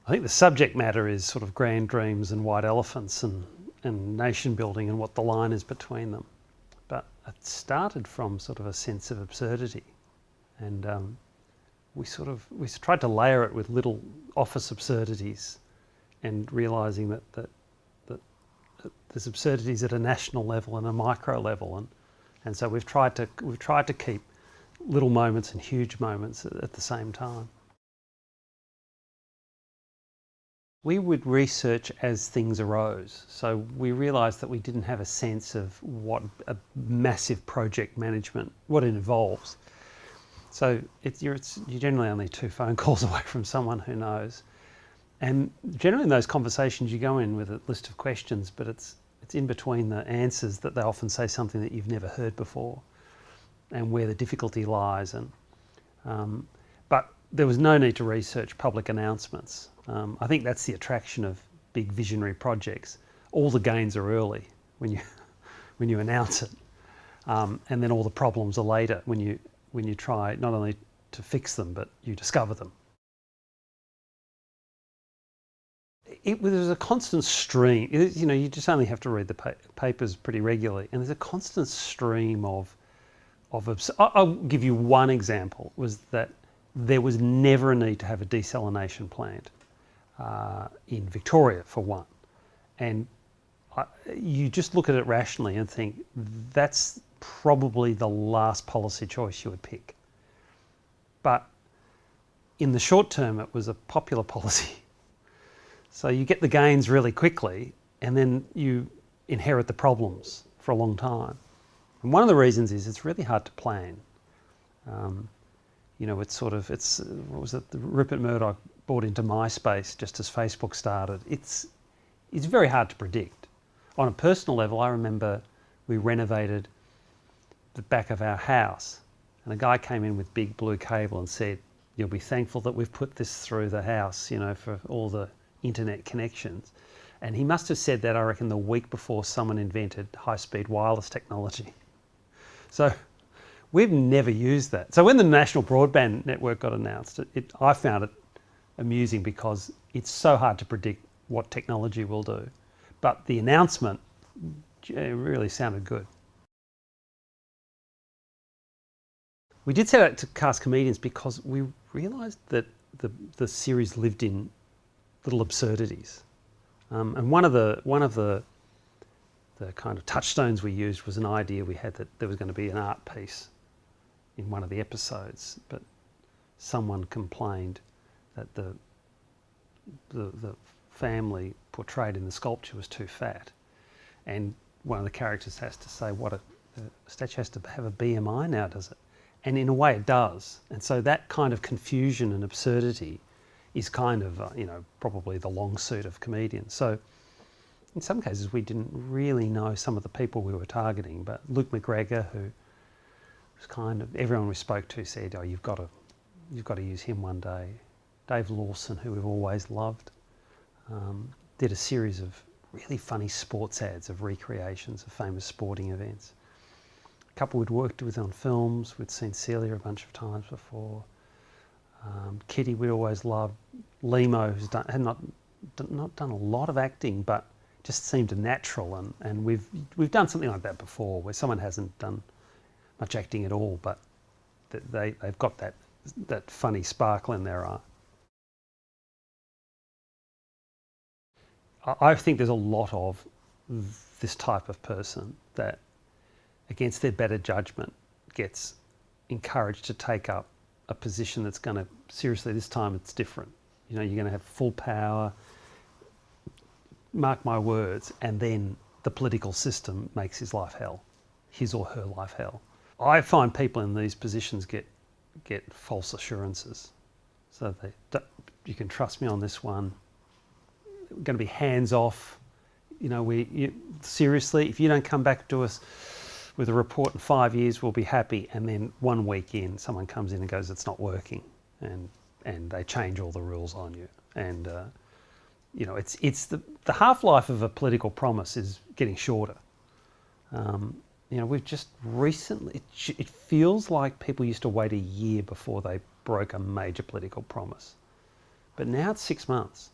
I think the subject matter is sort of grand dreams and white elephants and nation building and what the line is between them. But it started from sort of a sense of absurdity, and we tried to layer it with little office absurdities, and realising that there's absurdities at a national level and a micro level, and so we've tried to keep little moments and huge moments at the same time. We would research as things arose. So we realised that we didn't have a sense of what a massive project management, what it involves. So you're generally only 2 phone calls away from someone who knows. And generally in those conversations you go in with a list of questions, but it's in between the answers that they often say something that you've never heard before, and where the difficulty lies. But there was no need to research public announcements. I think that's the attraction of big visionary projects. All the gains are early when you announce it, and then all the problems are later when you try not only to fix them, but you discover them. It was a constant stream. You just only have to read the papers pretty regularly, and there's a constant stream of I'll give you one example, was that there was never a need to have a desalination plant in Victoria, for one. And you just look at it rationally and think that's probably the last policy choice you would pick. But in the short term, it was a popular policy. So you get the gains really quickly, and then you inherit the problems for a long time. And one of the reasons is it's really hard to plan. What was it? Rupert Murdoch bought into MySpace just as Facebook started. It's very hard to predict. On a personal level, I remember we renovated the back of our house, and a guy came in with big blue cable and said, "You'll be thankful that we've put this through the house, for all the internet connections." And he must have said that, I reckon, the week before someone invented high-speed wireless technology. So we've never used that. So when the National Broadband Network got announced, I found it amusing because it's so hard to predict what technology will do. But the announcement really sounded good. We did set out to cast comedians because we realised that the series lived in little absurdities. And one of the kind of touchstones we used was an idea we had that there was going to be an art piece in one of the episodes, but someone complained that the family portrayed in the sculpture was too fat, and one of the characters has to say, "What a statue has to have a BMI now, does it?" And in a way, it does. And so that kind of confusion and absurdity is kind of probably the long suit of comedians. So in some cases, we didn't really know some of the people we were targeting, but Luke McGregor, who was kind of everyone we spoke to said, "Oh, you've got to use him one day." Dave Lawson, who we've always loved, did a series of really funny sports ads of recreations of famous sporting events. A couple we'd worked with on films. We'd seen Celia a bunch of times before. Kitty we always loved. Limo, who's had not done a lot of acting, but just seemed natural, and we've done something like that before, where someone hasn't done much acting at all, but they've got that funny sparkle in their eye. I think there's a lot of this type of person that, against their better judgment, gets encouraged to take up a position that's going to, seriously, this time it's different. You're going to have full power, mark my words, and then the political system makes his life hell, his or her life hell. I find people in these positions get false assurances. So you can trust me on this one. We're going to be hands off. Seriously, if you don't come back to us with a report in 5 years, we'll be happy. And then 1 week in, someone comes in and goes, "It's not working," and they change all the rules on you. And it's the half-life of a political promise is getting shorter. We've just recently, it feels like people used to wait a year before they broke a major political promise, but now it's 6 months.